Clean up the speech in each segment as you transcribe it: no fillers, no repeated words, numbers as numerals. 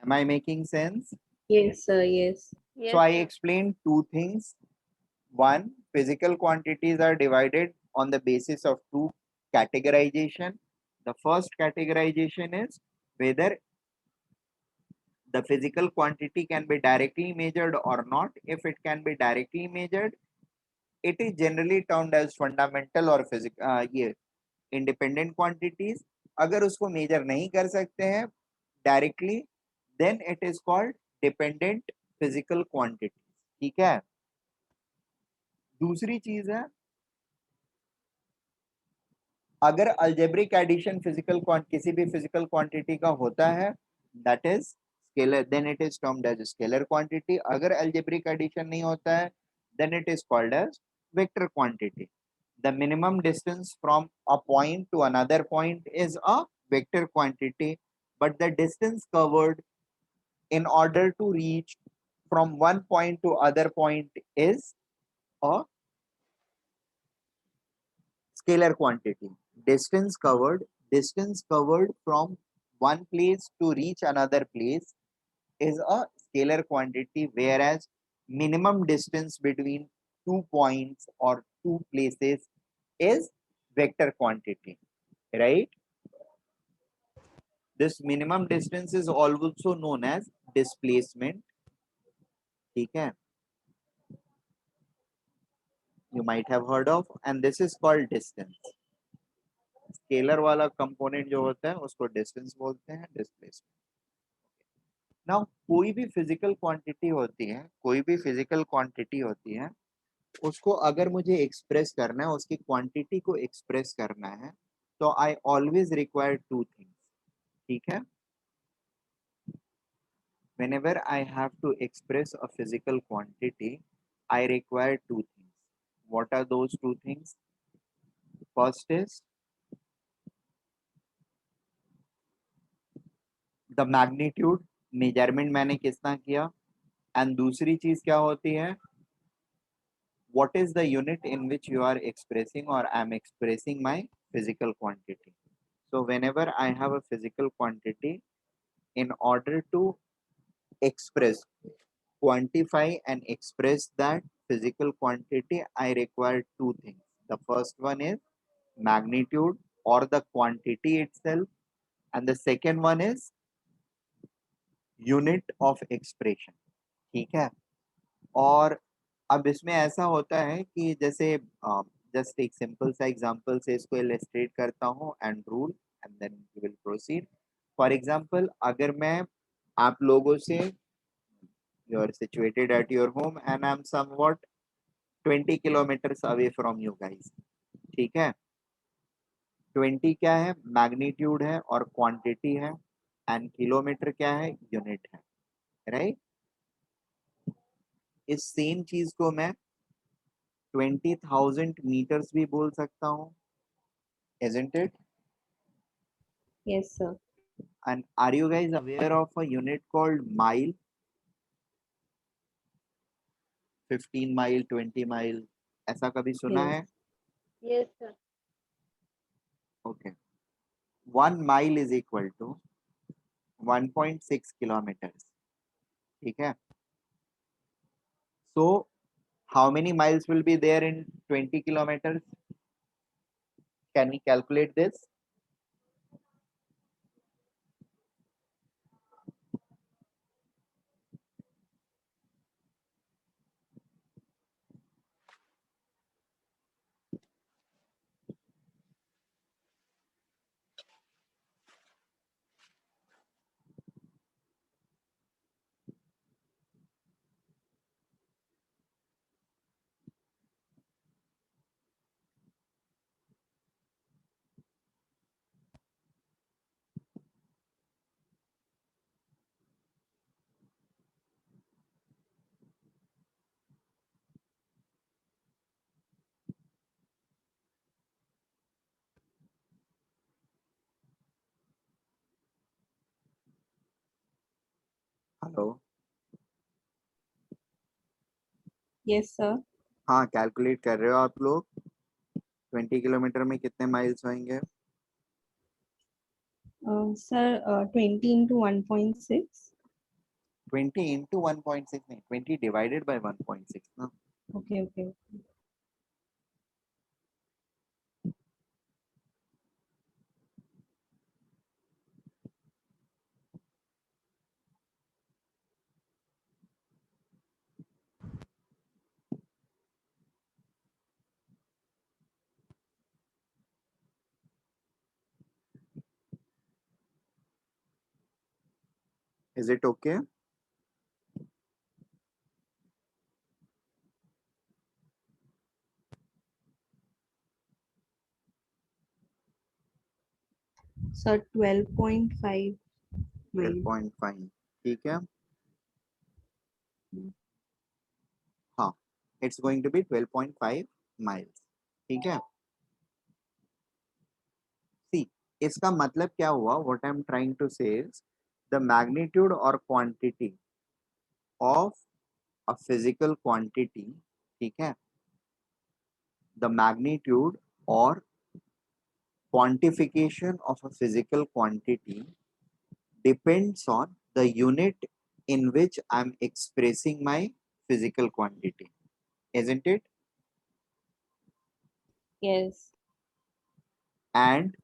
Am I making sense? Yes, sir. Yes. So I explained two things. One, physical quantities are divided on the basis of two categorization. The first categorization is whether the physical quantity can be directly measured or not. If it can be directly measured, it is generally termed as fundamental or physical ये independent quantities. अगर उसको measure नहीं कर सकते हैं directly, then it is called dependent physical quantities. ठीक है. दूसरी चीज है, अगर algebraic addition physical किसी भी physical quantity का होता है, that is scalar, then it is termed as scalar quantity. अगर algebraic addition नहीं होता है, then it is called as vector quantity. The minimum distance from a point to another point is a vector quantity, but the distance covered in order to reach from one point to other point is a scalar quantity. Distance covered from one place to reach another place is a scalar quantity, whereas minimum distance between two points or two places is vector quantity, right? This minimum distance is also known as displacement. ठीक है? You might have heard of, and this is called distance. Scalar वाला component जो होता है उसको distance बोलते हैं, displacement. Now कोई भी फिजिकल क्वांटिटी होती है, कोई भी फिजिकल क्वांटिटी होती है, उसको अगर मुझे एक्सप्रेस करना है, उसकी क्वांटिटी को एक्सप्रेस करना है, तो I always require two things. ठीक है. Whenever I have to express a physical quantity, I require two things. What are those two things? First is the magnitude, measurement मैंने कितना किया, and दूसरी चीज क्या होती है, what is the unit in which you are expressing or I am expressing my physical quantity. So whenever I have a physical quantity, in order to express, quantify and express that physical quantity, I require two things. The first one is magnitude or the quantity itself, and the second one is unit of expression. ठीक है. और अब इसमें ऐसा होता है कि जैसे जस्ट एक सिंपल सा एग्जांपल से इसको इलस्ट्रेट करता हूँ and rule, and then we will proceed. For example, अगर मैं आप लोगों से, you are situated at your home and I am somewhat 20 kilometres away from you guys. ठीक है. 20 क्या है, मैग्नीट्यूड है और क्वांटिटी है, एंड किलोमीटर क्या है, यूनिट है, राइट. इस सेम चीज को मैं 20,000 मीटर्स भी बोल सकता हूँ, isn't it? Yes, sir. And are you guys aware of a unit called mile? 15 mile, 20 mile, ऐसा कभी सुना Yes. है? Yes, sir. Okay. 1 mile is equal to 1.6 kilometers. ठीक है. So how many miles will be there in 20 kilometers? Can we calculate this? Hello. Yes, sir. हाँ, calculate कर रहे हो आप लोग? 20 किलोमीटर में कितने माइल्स होंगे? Sir, 20 into 1.6. 20 into 1.6 नहीं, 20 divided by 1.6 ना. Okay, okay. Is it okay? Sir, 12.5 mile. 12.5 ठीक है. हाँ, it's going to be 12.5 miles. ठीक है. See, इसका मतलब क्या हुआ? What I'm trying to say is the magnitude or quantity of a physical quantity, ठीक है, the magnitude or quantification of a physical quantity depends on the unit in which I'm expressing my physical quantity, isn't it? Yes. And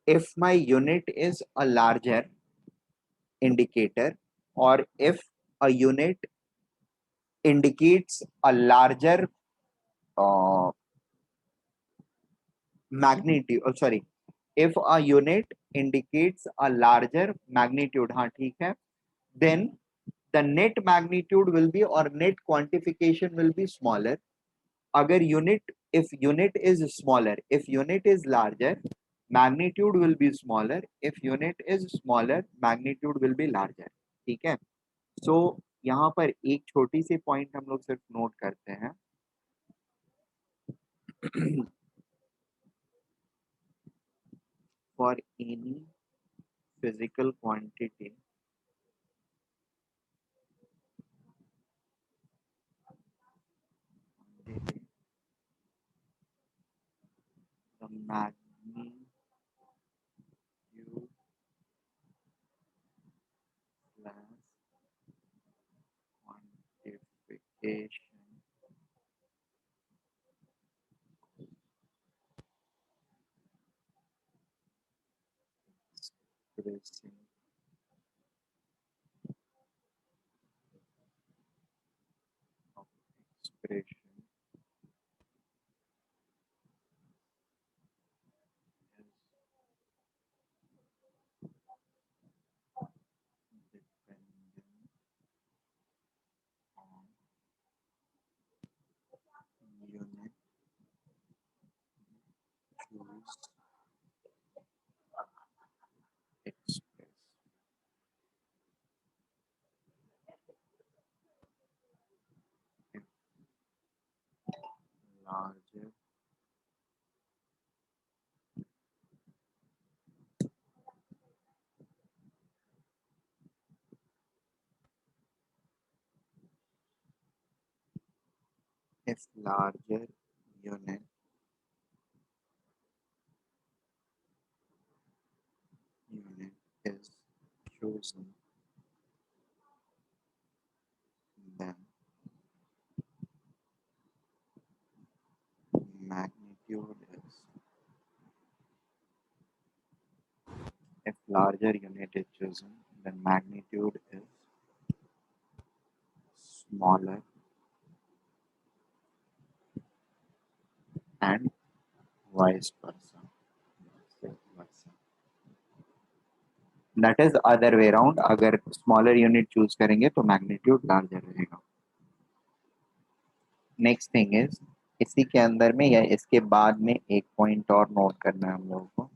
if my unit is a larger indicator, or if a unit indicates a larger uh, magnitude, oh, sorry, if a unit indicates a larger magnitude, हाँ ठीक है, then the net magnitude will be, or net quantification will be smaller. Agar unit, if unit is smaller, if unit is larger, magnitude will be smaller. If unit is smaller, magnitude will be larger. ठीक है. So यहाँ पर एक छोटी C point हम लोग सिर्फ note करते हैं. For any physical quantity, the magnitude plus quantification expressing of expression is dependent on unit choose express. If larger if larger unit is chosen, then magnitude is, if larger unit is chosen, then magnitude is smaller, and vice versa. That is other way around. अगर smaller unit choose करेंगे तो magnitude larger रहेगा. Next thing is, इसी के अंदर में या इसके बाद में एक पॉइंट और नोट करना है हम लोगों को.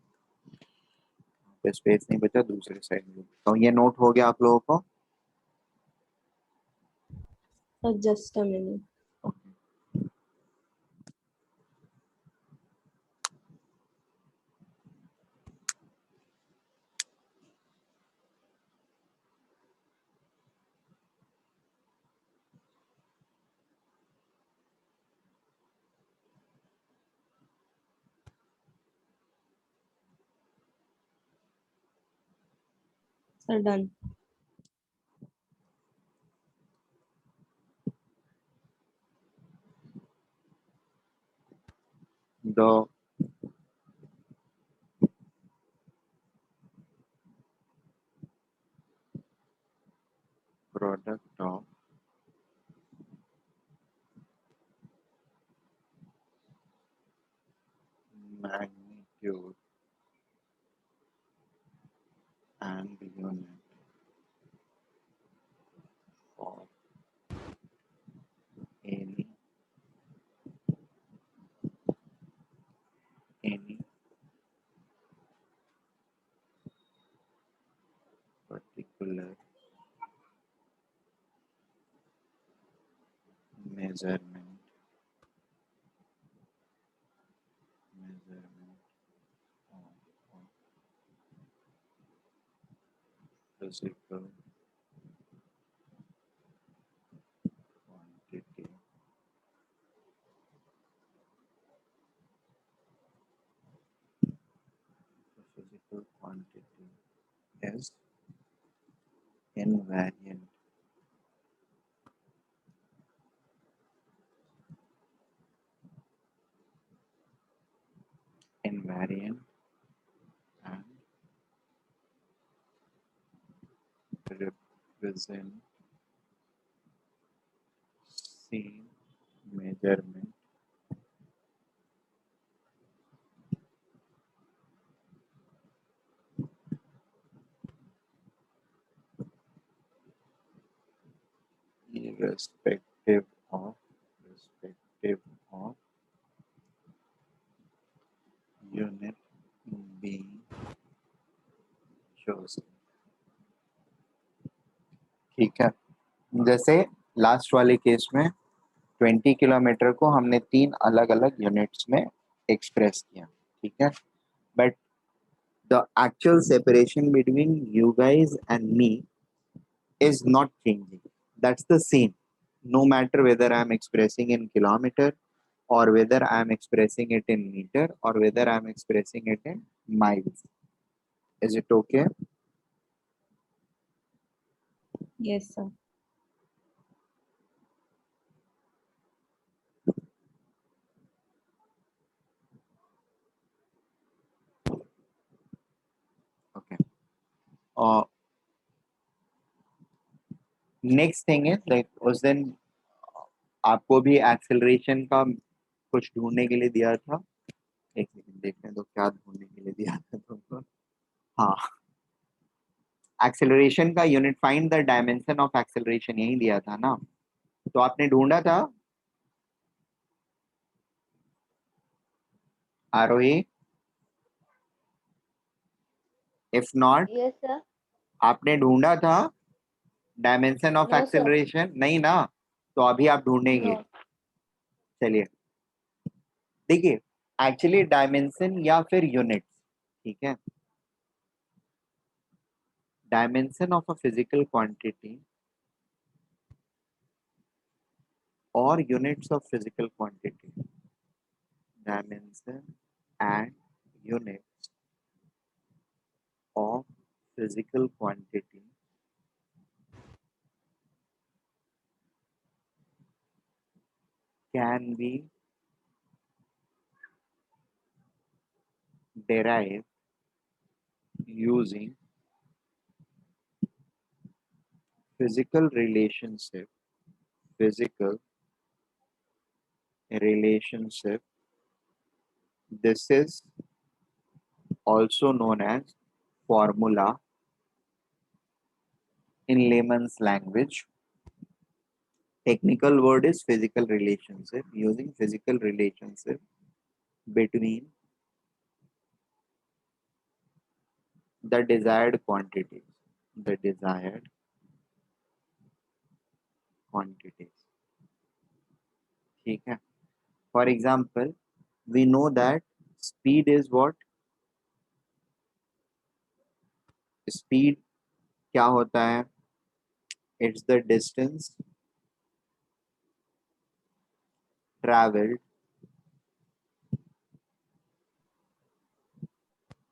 स्पेस नहीं बचा दूसरे साइड में, तो ये नोट हो गया आप लोगों को. Sir, just a minute. Sir, done. the product of magnitude and unit for any particular measurement of physical quantity is invariant invariant and represent same measurement irrespective of respective of unit being chosen. ठीक है, जैसे last वाले case में 20 kilometre को हमने 3 अलग अलग units में एक्सप्रेस किया, ठीक है, but the actual separation between you guys and me is not changing. That's the same, no matter whether I'm expressing in kilometer or whether I'm expressing it in meter or whether I'm expressing it in miles. Is it okay? Yes, sir. Okay. Next thing is like उस दिन आपको भी acceleration का कुछ ढूंढने के लिए दिया था, एक सेकंड देखने दो क्या ढूंढने के लिए दिया था तुमको. हाँ, एक्सेलरेशन का unit, find the dimension of acceleration, यही दिया था ना, तो आपने ढूंढा था Aarohi? If not, Yes, sir. आपने ढूंढा था dimension of No, sir. Acceleration? नहीं ना, तो अभी आप ढूंढेंगे. No. चलिए देखिए, एक्चुअली डायमेंशन या फिर यूनिट, ठीक है, dimension of a physical quantity or units of physical quantity, dimension and units of physical quantity can be derived using physical relationship this is also known as formula in layman's language. Technical word is physical relationship, using physical relationship between the desired quantities, ठीक है. For example, we know that speed is what? Speed क्या होता है? It's the distance traveled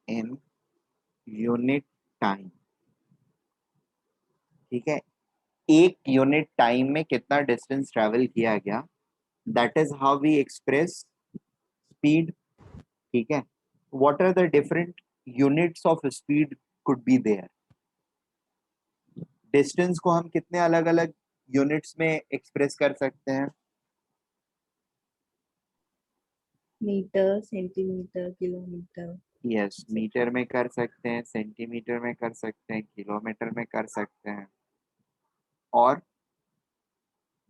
in unit time. ठीक है, एक unit time में कितना डिस्टेंस ट्रेवल किया गया, that is how we express speed. ठीक है, what are the different units of speed could be there? Distance को हम कितने अलग अलग यूनिट्स में एक्सप्रेस कर सकते हैं? Metre, centimetre, kilometre, yes, metre में कर सकते हैं, सेंटीमीटर में कर सकते हैं, किलोमीटर में कर सकते हैं, और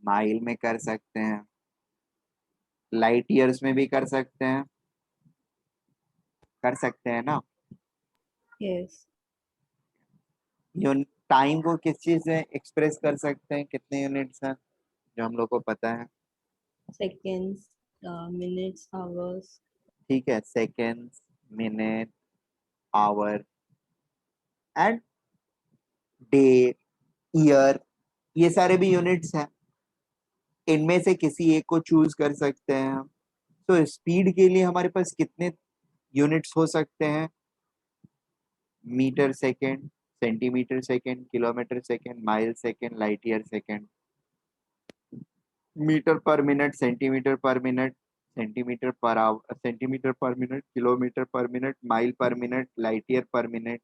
माइल में कर सकते हैं, लाइट ईयर्स में भी कर सकते हैं ना? यस, टाइम को किस चीज से एक्सप्रेस कर सकते हैं, कितने यूनिट्स हैं जो हम लोग को पता है? सेकेंड्स, मिनट्स, आवर्स, ठीक है, seconds, minute, our and day, year, ये सारे भी यूनिट्स हैं। इनमें से किसी एक को चूज कर सकते हैं हम। तो स्पीड के लिए हमारे पास कितने यूनिट्स हो सकते हैं? Metre second, centimetre second, kilometre second, mile second, light year second, metre पर मिनट, सेंटीमीटर पर मिनट, सेंटीमीटर पर आवर, सेंटीमीटर पर मिनट, किलोमीटर पर मिनट, माइल पर मिनट, लाइट ईयर पर मिनट,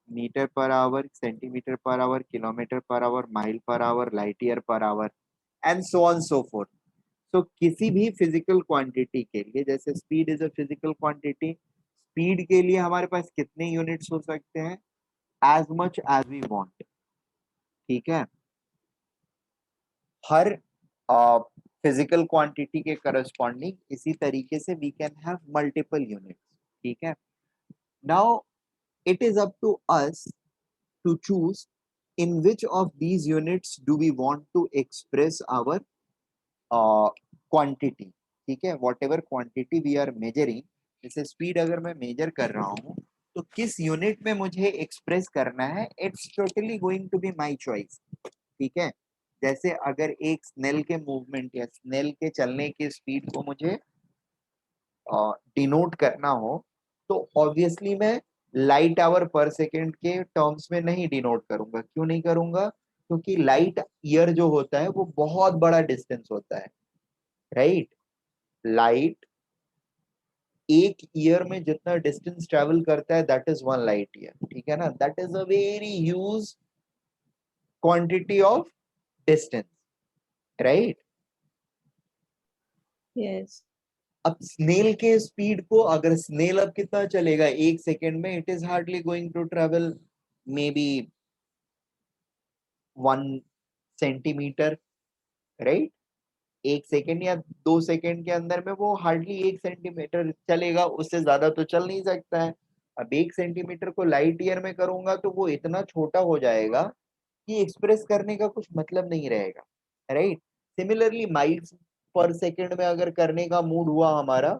मीटर पर आवर, सेंटीमीटर पर आवर, किलोमीटर पर आवर, माइल पर आवर, लाइट ईयर पर hour, and so on so forth. तो किसी भी फिजिकल क्वांटिटी के लिए, जैसे speed is a physical quantity, speed के लिए हमारे पास कितने यूनिट्स हो सकते हैं? As much as we want. ठीक है, हर फिजिकल क्वांटिटी के करस्पॉन्डिंग इसी तरीके से we can have multiple units. ठीक है, now it is up to us to choose in which of these units do we want to express our quantity। ठीक है, whatever quantity we are measuring, जैसे speed अगर मैं major कर रहा हूँ तो किस यूनिट में मुझे एक्सप्रेस करना है, it's totally going to be my choice. ठीक है, जैसे अगर एक स्नेल के मूवमेंट या स्नेल के चलने की स्पीड को मुझे डिनोट करना हो, तो ऑब्वियसली मैं लाइट आवर पर सेकेंड के टर्म्स में नहीं डिनोट करूंगा। क्यों नहीं करूंगा? क्योंकि लाइट ईयर जो होता है वो बहुत बड़ा डिस्टेंस होता है, राइट? लाइट एक ईयर में जितना डिस्टेंस ट्रेवल करता है, that is one light year. ठीक है ना, that is a very huge quantity of distance, right? Yes, अब स्नेल के स्पीड को, अगर स्नेल अब कितना चलेगा एक सेकेंड में, it is hardly going to travel maybe 1 centimetre, right? एक सेकेंड या 2 सेकेंड के अंदर में वो हार्डली 1 सेंटीमीटर चलेगा, उससे ज्यादा तो चल नहीं सकता है। अब 1 सेंटीमीटर को लाइट ईयर में करूंगा तो वो इतना छोटा हो जाएगा कि एक्सप्रेस करने का कुछ मतलब नहीं रहेगा, राइट? सिमिलरली माइल्स पर सेकेंड में अगर करने का मूड हुआ हमारा,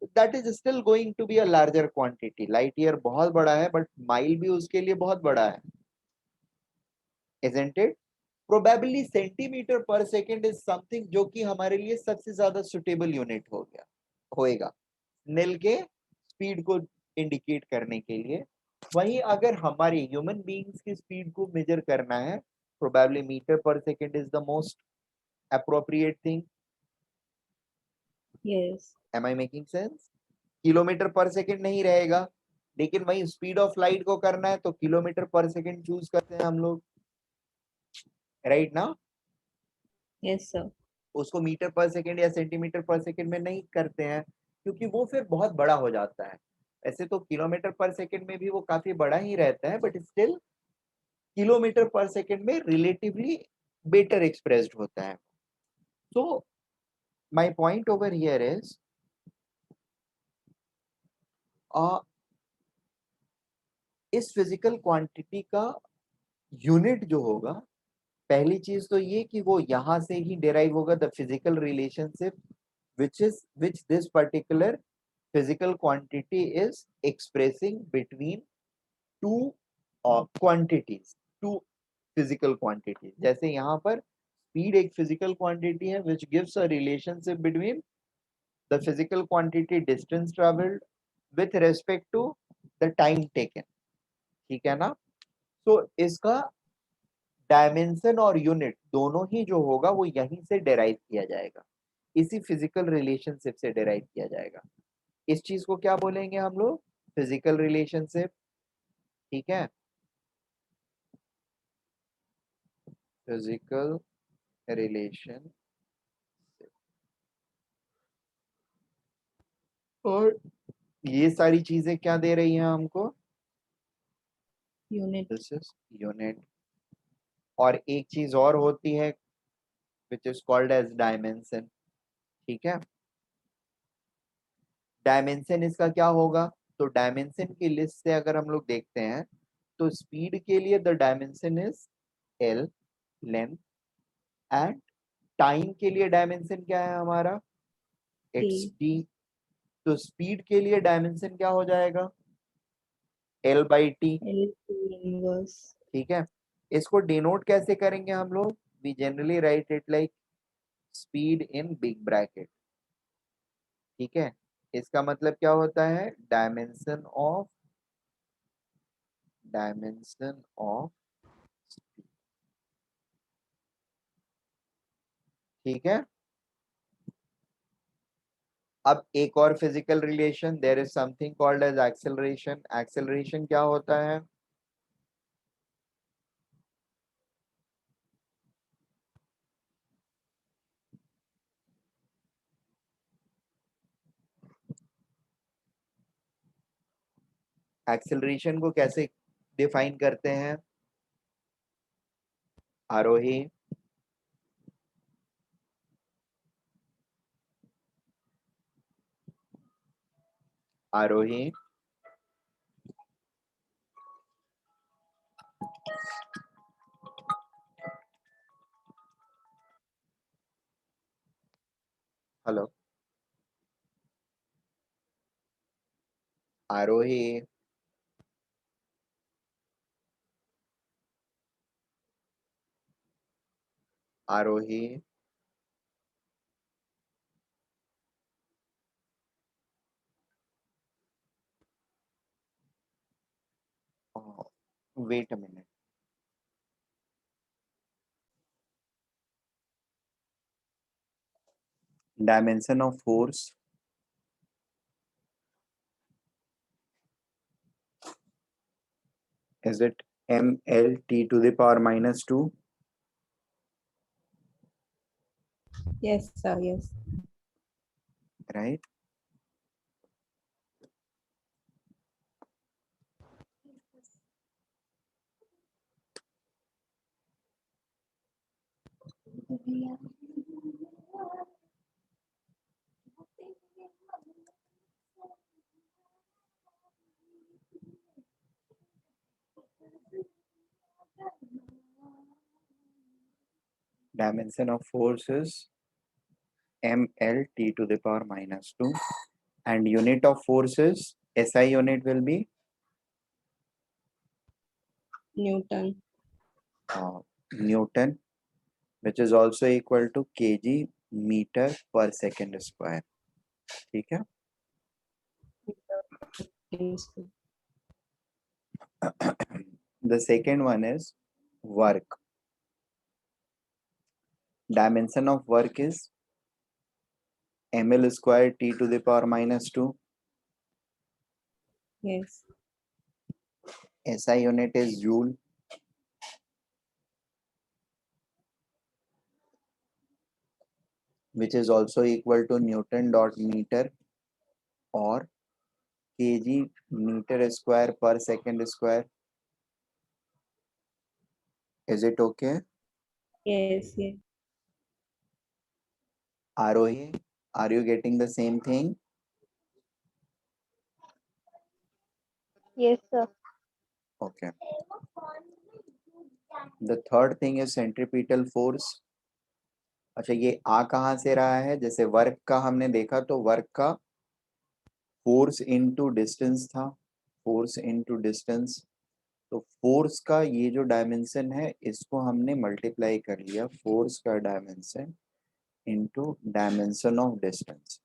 that is still going to be a larger quantity. Light year बहुत बड़ा है, बट माइल भी उसके लिए बहुत बड़ा है, isn't it? प्रोबेबली सेंटीमीटर पर सेकेंड इज समथिंग जो कि हमारे लिए सबसे ज्यादा सुटेबल यूनिट हो गया होएगा स्नेल के स्पीड को इंडिकेट करने के लिए। वहीं अगर हमारे ह्यूमन बीइंग्स की स्पीड को मेजर करना है, प्रोबेबली मीटर पर second is the most appropriate thing. Yes, am I making sense? Kilometre पर सेकेंड नहीं रहेगा, लेकिन वही स्पीड ऑफ लाइट को करना है तो किलोमीटर पर सेकेंड चूज करते हैं हम लोग, राइट ना? यस सर, उसको मीटर पर सेकेंड या सेंटीमीटर पर सेकेंड में नहीं करते हैं, क्योंकि वो फिर बहुत बड़ा हो जाता है। ऐसे तो किलोमीटर पर सेकेंड में भी वो काफी बड़ा ही रहता है, बट स्टिल किलोमीटर पर सेकेंड में रिलेटिवली बेटर एक्सप्रेस्ड होता है। तो my point over here is, इस फिजिकल क्वांटिटी का यूनिट जो होगा, पहली चीज तो ये कि वो यहां से ही डिराइव होगा, the physical relationship which this particular physical quantity is expressing between two quantities, two physical quantities। जैसे यहाँ पर speed एक physical quantity है which gives a relationship between the physical quantity distance traveled with respect to the time taken। ठीक है ना? तो इसका डायमेंशन और यूनिट दोनों ही जो होगा वो यहीं से डेराइव किया जाएगा, इसी फिजिकल रिलेशनशिप से डेराइव किया जाएगा। इस चीज को क्या बोलेंगे हम लोग? Physical relationship. ठीक है, फिजिकल रिलेशन। और ये सारी चीजें क्या दे रही हैं हमको? यूनिट। This is unit. और एक चीज और होती है which is called as dimension. ठीक है, डायमेंशन इसका क्या होगा? तो डायमेंशन की लिस्ट से अगर हम लोग देखते हैं तो स्पीड के लिए the dimension is L, length. And time के लिए डायमेंशन क्या है हमारा? It's T. टी। तो स्पीड के लिए डायमेंशन क्या हो जाएगा? L by T. L T inverse. ठीक है, इसको डिनोट कैसे करेंगे हम लोग? We generally write it like speed in big bracket. ठीक है, इसका मतलब क्या होता है? Dimension of speed. ठीक है, अब एक और physical relation, there is something called as acceleration. Acceleration क्या होता है? एक्सेलरेशन को कैसे डिफाइन करते हैं? Aarohi, Aarohi, hello, Aarohi, Aarohi. Wait a minute. Dimension of force is it mlt to the power minus 2? Yes sir, yes. Right? Dimension of force is mlt to the power minus 2, and unit of force is SI unit will be Newton. uh, Newton, which is also equal to kg meter per second square. ठीक है, the second one is work. Dimension of work is ml square t to the power minus 2. Yes. SI unit is joule, which is also equal to Newton dot meter or kg meter square per second square. Is it okay? Yes, yes. Arohi, are you getting the same thing? Yes, sir. Okay. The third thing is centripetal force. अच्छा, ये आ कहाँ से रहा है? जैसे work का हमने देखा तो वर्क का फोर्स इनटू डिस्टेंस था, फोर्स इनटू डिस्टेंस। तो फोर्स का ये जो डायमेंशन है इसको हमने मल्टीप्लाई कर लिया, फोर्स का dimension into dimension of distance.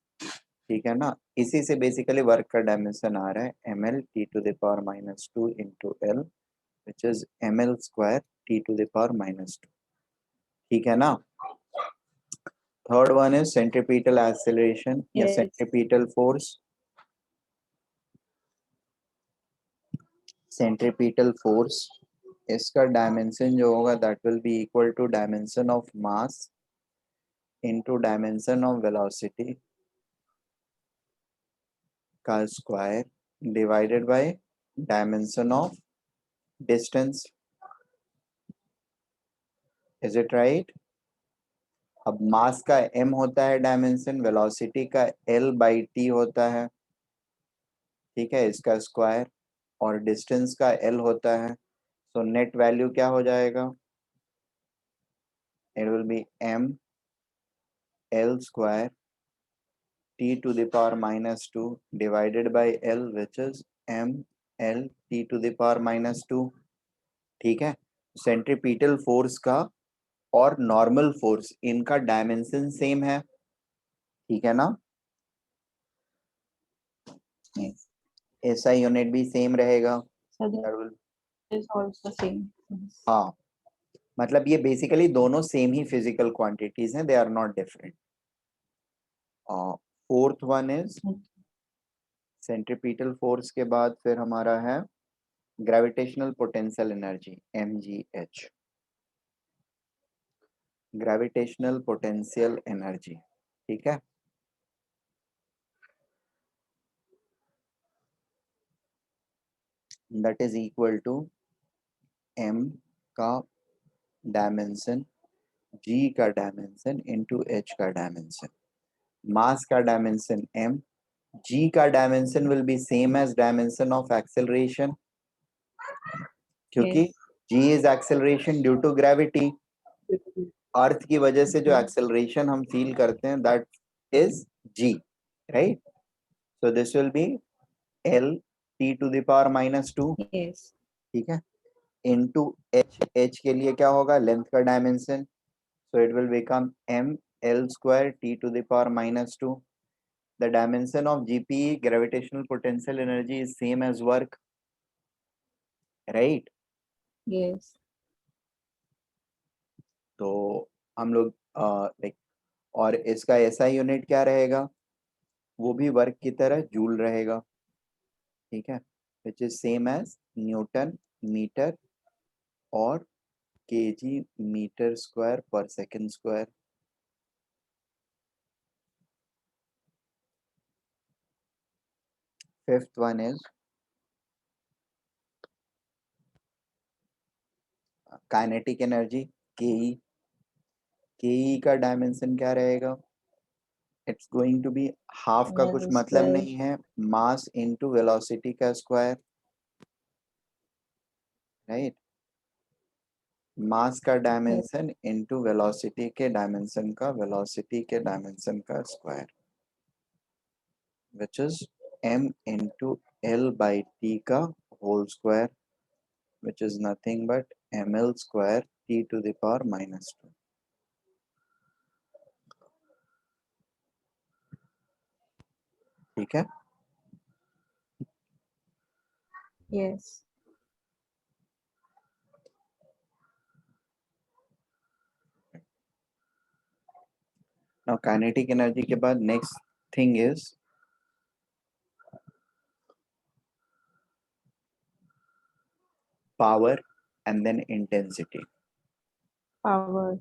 ठीक है ना, इसी से बेसिकली वर्क का डायमेंशन आ रहा है ml t to the power minus 2 into l, which is ml square t to the power minus 2. ठीक है ना। Third one is centripetal acceleration या yes. Centripetal force. Centripetal force, इसका डायमेंशन जो होगा that will be equal to dimension of mass into dimension of velocity का square divided by dimension of distance. Is it right? अब mass का m होता है dimension, velocity का l/t होता है, ठीक है, इसका स्क्वायर, और डिस्टेंस का l होता है. सो नेट वैल्यू क्या हो जाएगा? It will be m l square t to the power minus 2 divided by l, which is m l t to the power minus 2. ठीक है, सेंट्रीपिटल फोर्स का और नॉर्मल फोर्स इनका डायमेंशन सेम है, ठीक है ना? एसआई यूनिट भी सेम रहेगा. So that is also same. Yes. हाँ, मतलब ये बेसिकली दोनों सेम ही फिजिकल क्वांटिटीज हैं, they are not different. Fourth one is centripetal force के बाद फिर हमारा है gravitational potential energy, mgh. Gravitational potential energy, ठीक है. That is equal to m का डायमेंशन, g का डायमेंशन इनटू h का डायमेंशन. मास का डायमेंशन m, g का dimension will be same as dimension of acceleration, क्योंकि Yes. g is acceleration due to gravity. Earth की वजह से जो एक्सेलरेशन हम फील करते हैं that is g, right? So this will be l t to the power minus 2, Yes. ठीक है, इनटू h के लिए क्या होगा? लेंथ का dimension. So it will become m l square t to the power minus 2. The dimension of gpe, gravitational potential energy, is same as work, right? Yes. तो हम लोग लाइक, और इसका एसआई यूनिट क्या रहेगा? वो भी वर्क की तरह जूल रहेगा, ठीक है, which is same as newton metre और केजी मीटर स्क्वायर पर second square. Fifth one is kinetic energy, KE. KE का डायमेंशन क्या रहेगा? It's going to be half का कुछ L मतलब square. नहीं है, मास इनटू वेलोसिटी का स्क्वायर, राइट? मास का डायमेंशन इनटू वेलोसिटी के डायमेंशन का, वेलोसिटी के डायमेंशन का square, which is m into l by t का whole square, which is nothing but ml square t to the power minus 2. ठीक है. Yes. Now kinetic energy के बाद next thing is power and then intensity. Power.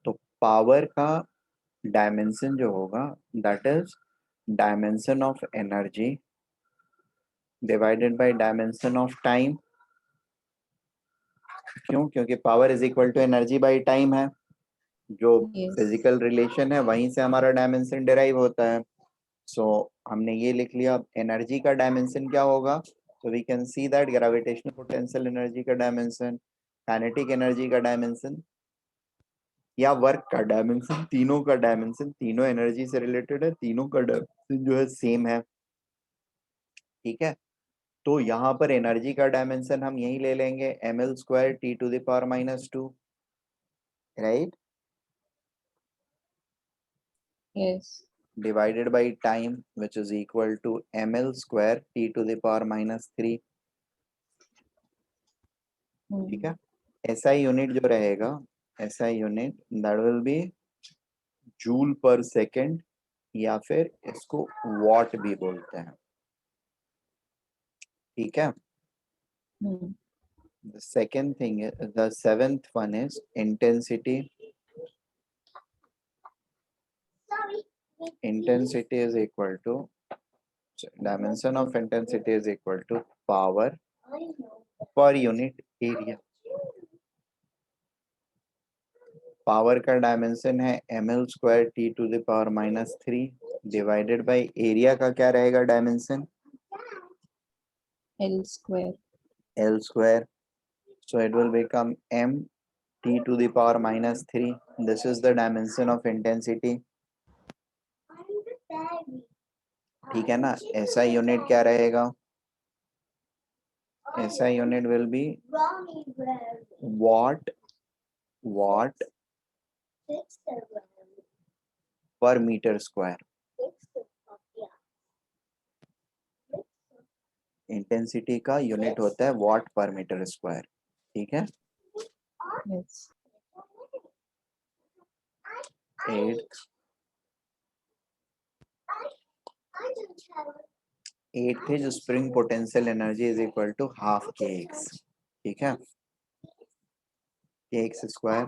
तो power का dimension जो होगा that is dimension of energy divided by dimension of time. क्यों? क्योंकि power is equal to energy by time है, जो Yes. फिजिकल रिलेशन है वहीं से हमारा डायमेंशन डिराइव होता है. सो हमने ये लिख लिया. अब एनर्जी का डायमेंशन क्या होगा? तो we can see that gravitational potential energy का डायमेंशन, काइनेटिक एनर्जी का डायमेंशन या वर्क का डायमेंशन, तीनों का डायमेंशन, तीनों एनर्जी से रिलेटेड है, तीनों का डायमेंशन जो है सेम है, ठीक है. तो यहाँ पर एनर्जी का डायमेंशन हम यही ले लेंगे, ml square t to the power minus 2, right, Yes. divided by time, which is equal to ml square t to the power minus 3. ठीक है. SI यूनिट जो रहेगा, SI unit that will B joule पर second, या फिर इसको what भी बोलते हैं, ठीक है. Hmm. The second thing is, the seventh one is intensity. Intensity is equal to, dimension of intensity is equal to power per unit area. Power का डायमेंशन है ml square T to the power -3 divided by area का क्या रहेगा dimension L square. L square. So it will become m t to the power -3. This is the dimension of intensity. ठीक है ना. ऐसा unit क्या रहेगा. ऐसा unit will be watt per meter square. Intensity का यूनिट होता है वॉट पर मीटर स्क्वायर. ठीक है. Yes. एट है जो spring potential energy is equal to half kx. ठीक है. kx square.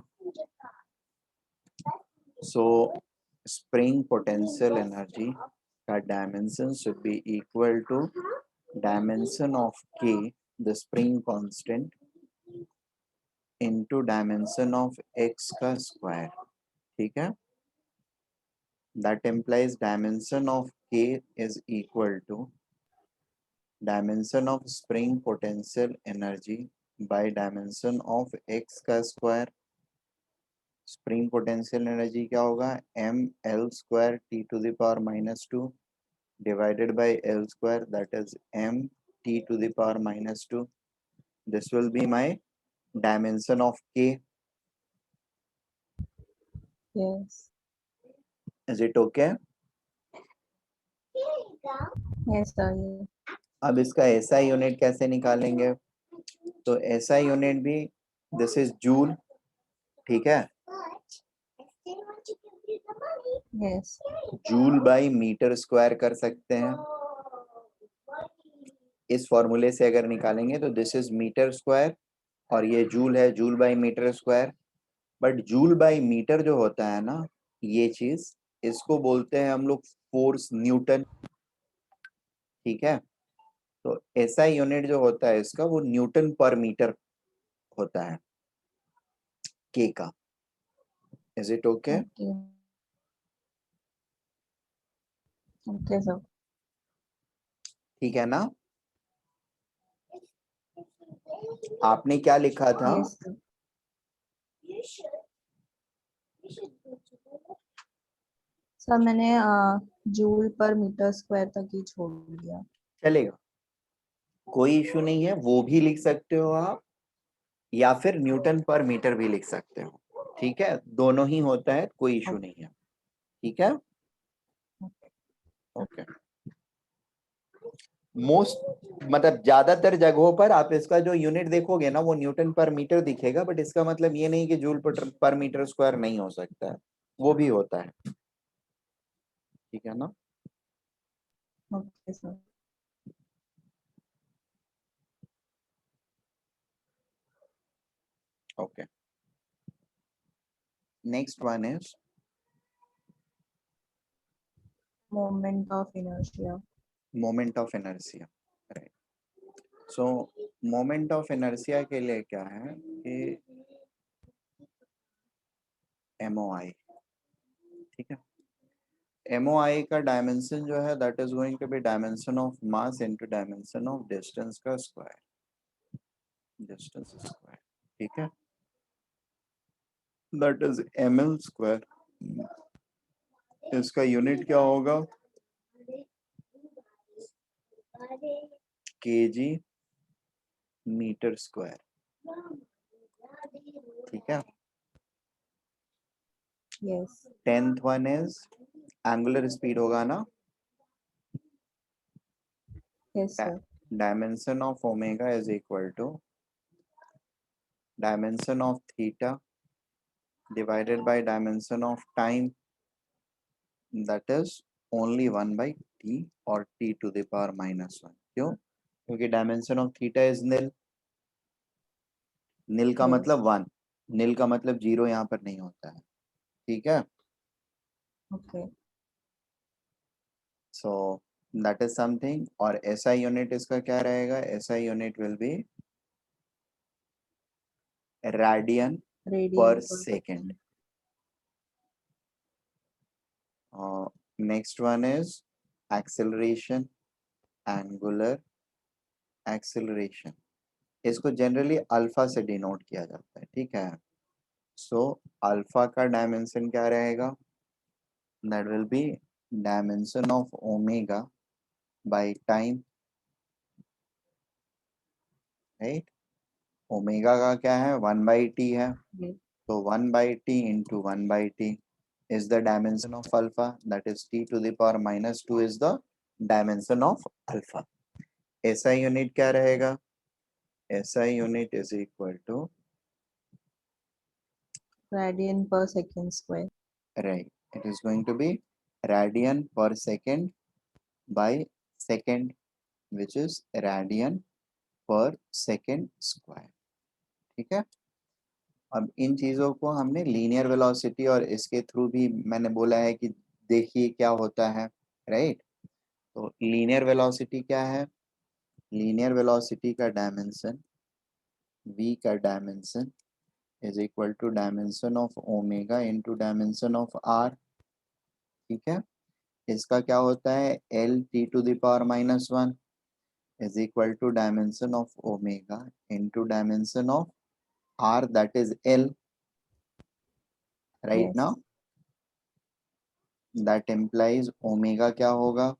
So spring potential energy का dimension should be equal to dimension of k the spring constant into dimension of x का square. ठीक है. That implies dimension of k is equal to dimension of spring potential energy by dimension of x का square. Spring potential energy क्या होगा m l square t to the power -2 divided by l square, that is m t to the power -2. This will be my dimension of k. Yes. Is it okay? Yes, sir. Yes. अब इसका SI unit कैसे निकालेंगे. तो SI unit भी this is joule. ठीक है. Yes. Joule by metre square कर सकते हैं. इस फॉर्मूले से अगर निकालेंगे तो दिस इज मीटर स्क्वायर और ये जूल है, joule by metre square. But joule by metre जो होता है ना, ये चीज इसको बोलते हैं हम लोग फोर्स न्यूटन. ठीक है. तो SI यूनिट जो होता है इसका वो न्यूटन पर मीटर होता है के का. Is it okay. Okay. Okay, sir. ठीक है ना. आपने क्या लिखा था. Yes, sir. सर मैंने जूल पर मीटर स्क्वायर तक ही छोड़ दिया. चलेगा, कोई इशू नहीं है. वो भी लिख सकते हो आप या फिर न्यूटन पर मीटर भी लिख सकते हो. ठीक है. दोनों ही होता है, कोई इशू नहीं है. ठीक है. ओके. मोस्ट मतलब ज्यादातर जगहों पर आप इसका जो यूनिट देखोगे ना वो न्यूटन पर मीटर दिखेगा. बट इसका मतलब ये नहीं कि जूल पर मीटर स्क्वायर नहीं हो सकता है, वो भी होता है. ठीक है ना. Okay, sir. Okay. Next one is Moment of inertia. Moment of inertia. Right. So moment of inertia के लिए क्या है कि MOI. ठीक है. MOI का डायमेंशन जो है that is going to be dimension of mass into dimension of distance का स्क्वायर. Distance square. ठीक है. That is ml square. इसका यूनिट क्या होगा kg मीटर स्क्वायर. ठीक है. Yes. 10th one is angular speed होगा ना. Yes, sir. Dimension of omega is equal to dimension of theta divided by dimension of time, that is only 1 by t or t to the power -1. क्यों. क्योंकि dimension of theta is नील। नील का Yes. मतलब 1, नील का मतलब 0 यहाँ पर नहीं होता है, ठीक है। Okay. So that is something. और एसआई यूनिट इसका क्या रहेगा? SI unit will be radian पर Radian per second. second. Next one is acceleration, angular acceleration. इसको जनरली अल्फा से डिनोट किया जाता है, ठीक है। सो अल्फा का डायमेंशन क्या रहेगा? That will B dimension of omega by time, right. Omega का क्या है? 1/t है, Yes. तो 1/t into 1/t is the dimension of alpha, that is t to the power minus 2 is the dimension of alpha. SI unit क्या रहेगा? SI unit is equal to, Radian per second square. right, it is going to be radian per second by second, which is radian per second square, ठीक है। अब इन चीजों को हमने linear velocity और इसके थ्रू भी मैंने बोला है कि देखिए क्या होता है, राइट। तो लीनियर वेलोसिटी क्या है? लीनियर वेलोसिटी का डायमेंशन, v का dimension is equal to dimension of omega into dimension of r, ठीक है। इसका क्या होता है? l t to the power minus 1 is equal to dimension of omega into dimension of r, that is l, right. Yes. Now that implies omega क्या होगा?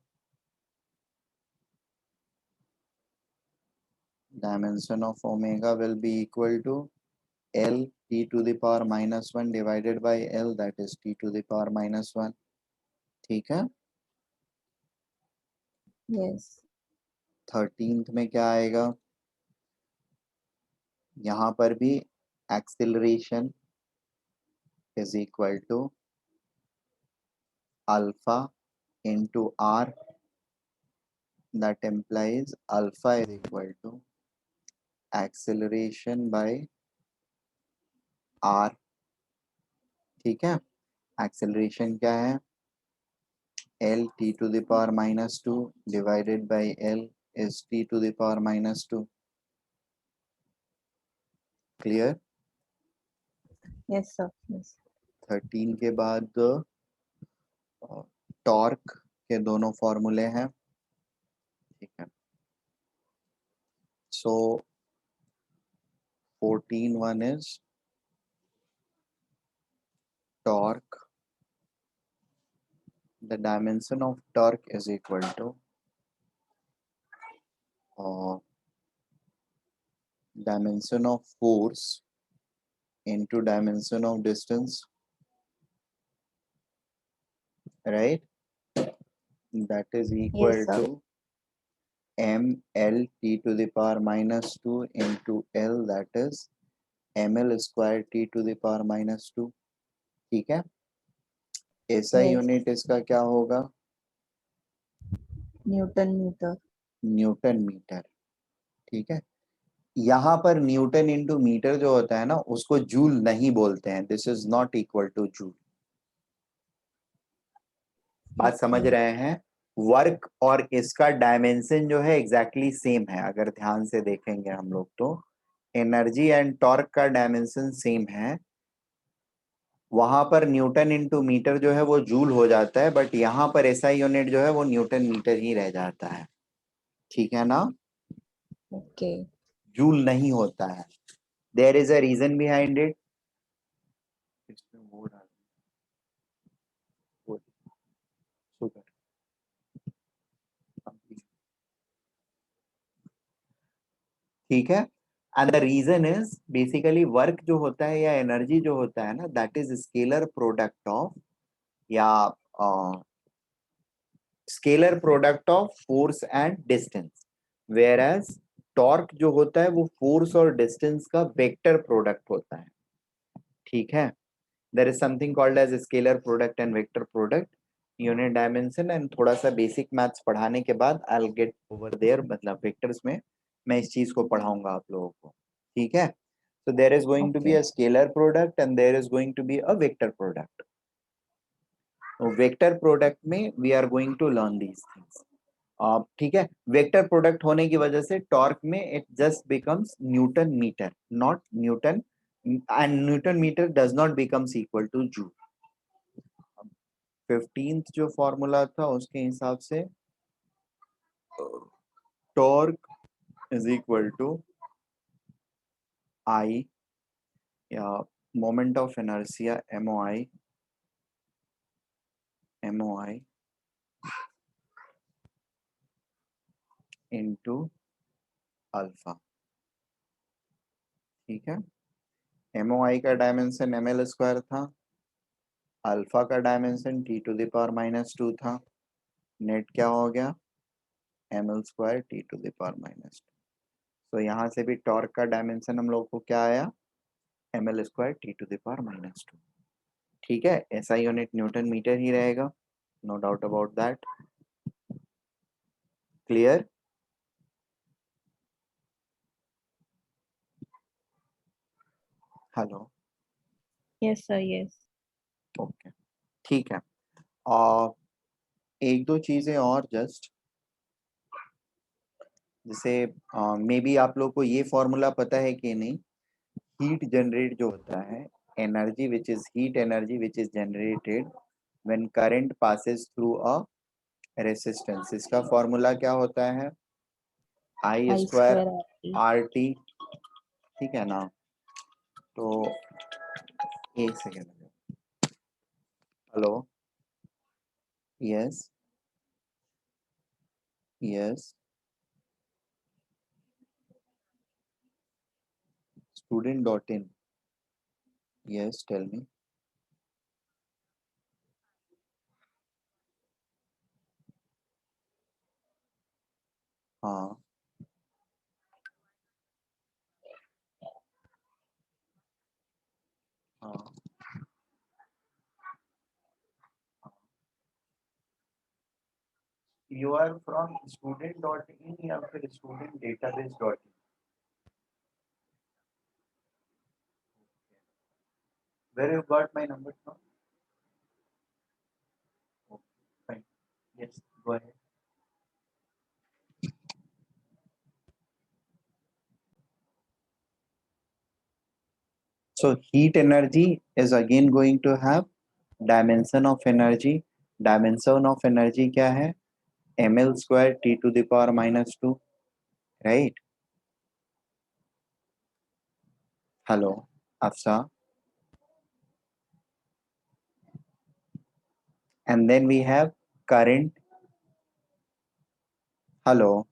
Dimension of omega will be equal to L t to the power minus 1 divided by L, that is t to the power minus 1, ठीक है। Yes. 13th में क्या आएगा? यहाँ पर भी acceleration is equal to alpha into R, that implies alpha is equal to acceleration by R, ठीक है। एक्सिलरेशन क्या है? L t to the power minus 2 divided by L is t to the power minus 2, clear. Yes, sir. Yes. 13 के बाद torque के दोनों फॉर्मूले हैं, ठीक है। सो 14 one is torque, the dimension of torque is equal to dimension of force into dimension of distance, right? That is equal Yes, sir. to ml t to the power minus 2 into L, that is ml square t to the power minus 2, ठीक है। SI Yes. Unit इसका क्या होगा? Newton meter. Newton metre, ठीक है। यहाँ पर Newton into metre जो होता है ना, उसको जूल नहीं बोलते हैं, this is not equal to joule. बात समझ Okay. रहे हैं? वर्क और इसका डायमेंशन जो है एग्जैक्टली सेम है, अगर ध्यान से देखेंगे हम लोग तो एनर्जी एंड टॉर्क का डायमेंशन सेम है। वहां पर न्यूटन इंटू मीटर जो है वो जूल हो जाता है, बट यहाँ पर एसआई यूनिट जो है वो न्यूटन मीटर ही रह जाता है, ठीक है ना। Okay. जूल नहीं होता है, there is a reason behind it. इसमें वो डाल, वो शुगर, ठीक है। And the reason is basically work जो होता है या एनर्जी जो होता है ना, that is scalar product of या scalar product of force and distance, whereas torque जो होता है वो फोर्स और डिस्टेंस का वेक्टर प्रोडक्ट होता है, ठीक है। There is something called as scalar product and vector product. Unit dimension and थोड़ा सा बेसिक मैथ्स पढ़ाने के बाद I will get over there, मतलब वेक्टर्स में मैं इस चीज को पढ़ाऊंगा आप लोगों को, ठीक है। So there is going to be Okay. a scalar product and there is going to be a vector product. So vector product में we are going to learn these things. ठीक है, वेक्टर प्रोडक्ट होने की वजह से torque में it just becomes newton metre, not newton, and newton metre does not becomes equal to joule. 15th जो formula था उसके हिसाब से torque is equal to I या moment of inertia MOI into alpha, ठीक है। MOI का डायमेंशन ml स्क्वायर था, अल्फा का डायमेंशन t⁻⁻2 था, नेट क्या हो गया ml स्क्वायर t⁻²। तो यहाँ से भी टॉर्क का डायमेंशन हम लोग को क्या आया ml स्क्वायर t⁻², ठीक है। ऐसा यूनिट न्यूटन मीटर ही रहेगा, no doubt about that. Clear? Hello, Yes, sir. Yes. Okay, ठीक है। और एक दो चीजें और जस्ट, जैसे मे बी आप लोग को ये फॉर्मूला पता है कि नहीं, हीट जनरेट जो होता है, energy which is heat energy which is generated when current passes through a resistance, इसका फॉर्मूला क्या होता है आई I square square RT. R T, ठीक है ना। तो एक second, hello, yes yes, student.in, yes tell me। हाँ हाँ, यू आर फ्रॉम student.in या फिर student database.in? Where you got my number from? Okay, fine. Yes, go ahead. So heat energy is again going to have dimension of energy. Dimension of energy क्या है? ml square t⁻², right? Hello, Afsa. And then we have current. Hello.